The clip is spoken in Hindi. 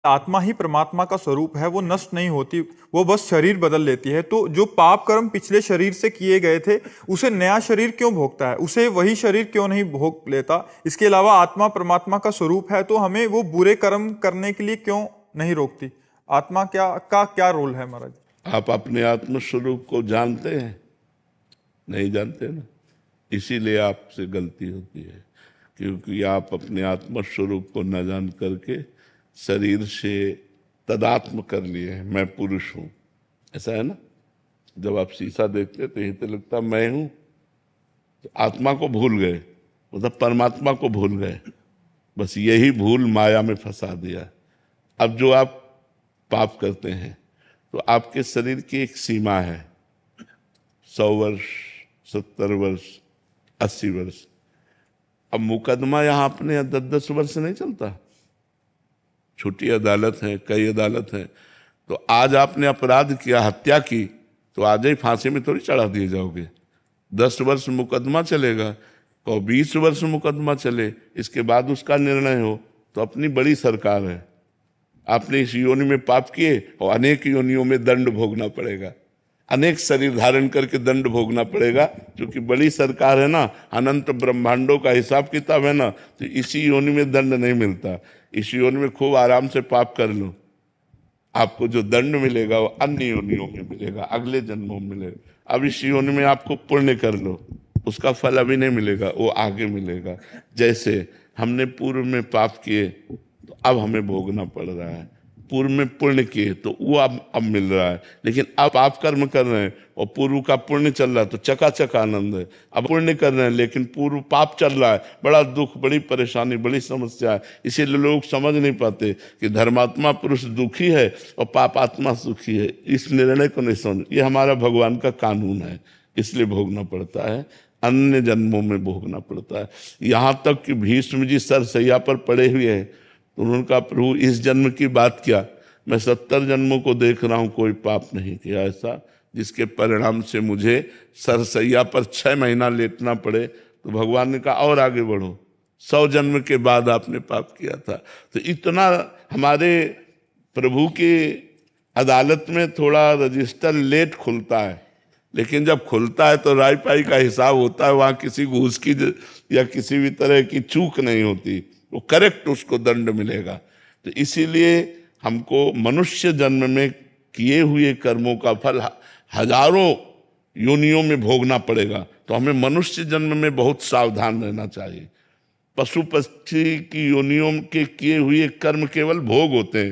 आत्मा ही परमात्मा का स्वरूप है, वो नष्ट नहीं होती, वो बस शरीर बदल लेती है। तो जो पाप कर्म पिछले शरीर से किए गए थे, उसे नया शरीर क्यों भोगता है, उसे वही शरीर क्यों नहीं भोग लेता? इसके अलावा आत्मा परमात्मा का स्वरूप है, तो हमें वो बुरे कर्म करने के लिए क्यों नहीं रोकती? आत्मा क्या रोल है महाराज? आप अपने आत्म स्वरूप को जानते हैं? नहीं जानते ना, इसीलिए आपसे गलती होती है, क्योंकि आप अपने आत्म स्वरूप को न जान करके शरीर से तदात्म कर लिए हैं, मैं पुरुष हूं। ऐसा है ना? जब आप शीशा देखते तो यही तो लगता मैं हूं, तो आत्मा को भूल गए, मतलब परमात्मा को भूल गए। बस यही भूल माया में फंसा दिया। अब जो आप पाप करते हैं तो आपके शरीर की एक सीमा है, 100 वर्ष, 70 वर्ष, 80 वर्ष। अब मुकदमा यहाँ अपने 10-10 वर्ष नहीं चलता। छोटी अदालत है, कई अदालत है। तो आज आपने अपराध किया, हत्या की, तो आज ही फांसी में थोड़ी चढ़ा दिए जाओगे। 10 वर्ष मुकदमा चलेगा, तो 20 वर्ष मुकदमा चले, इसके बाद उसका निर्णय हो। तो अपनी बड़ी सरकार है, आपने इस योनि में पाप किए और अनेक योनियों में दंड भोगना पड़ेगा, अनेक शरीर धारण करके दंड भोगना पड़ेगा। क्योंकि बड़ी सरकार है ना, अनंत ब्रह्मांडों का हिसाब किताब है ना, तो इसी योनि में दंड नहीं मिलता। इस योनि में खूब आराम से पाप कर लो, आपको जो दंड मिलेगा वो अन्य योनियों में मिलेगा, अगले जन्मों में मिलेगा। अब इस योनि में आपको पुण्य कर लो, उसका फल अभी नहीं मिलेगा, वो आगे मिलेगा। जैसे हमने पूर्व में पाप किए तो अब हमें भोगना पड़ रहा है, पूर्व में पुण्य किए तो वो अब मिल रहा है। लेकिन अब आप कर्म कर रहे हैं और पूर्व का पुण्य चल रहा है तो चकाचक आनंद है। अब पुण्य कर रहे हैं लेकिन पूर्व पाप चल रहा है, बड़ा दुख, बड़ी परेशानी, बड़ी समस्या है। इसीलिए लोग समझ नहीं पाते कि धर्मात्मा पुरुष दुखी है और पापात्मा सुखी है। इस निर्णय को नहीं समझ, ये हमारा भगवान का कानून है, इसलिए भोगना पड़ता है, अन्य जन्मों में भोगना पड़ता है। यहाँ तक कि भीष्म जी सरसैया पर पड़े हुए हैं, उन्होंने कहा प्रभु इस जन्म की बात क्या, मैं 70 जन्मों को देख रहा हूं, कोई पाप नहीं किया ऐसा जिसके परिणाम से मुझे सरसैया पर 6 महीना लेटना पड़े। तो भगवान ने कहा और आगे बढ़ो, 100 जन्म के बाद आपने पाप किया था। तो इतना हमारे प्रभु की अदालत में थोड़ा रजिस्टर लेट खुलता है, लेकिन जब खुलता है तो राय पाई का हिसाब होता है। वहां किसी घूस की या किसी भी तरह की चूक नहीं होती, वो करेक्ट उसको दंड मिलेगा। तो इसीलिए हमको मनुष्य जन्म में किए हुए कर्मों का फल हजारों योनियों में भोगना पड़ेगा। तो हमें मनुष्य जन्म में बहुत सावधान रहना चाहिए। पशु पक्षी की योनियों के किए हुए कर्म केवल भोग होते हैं।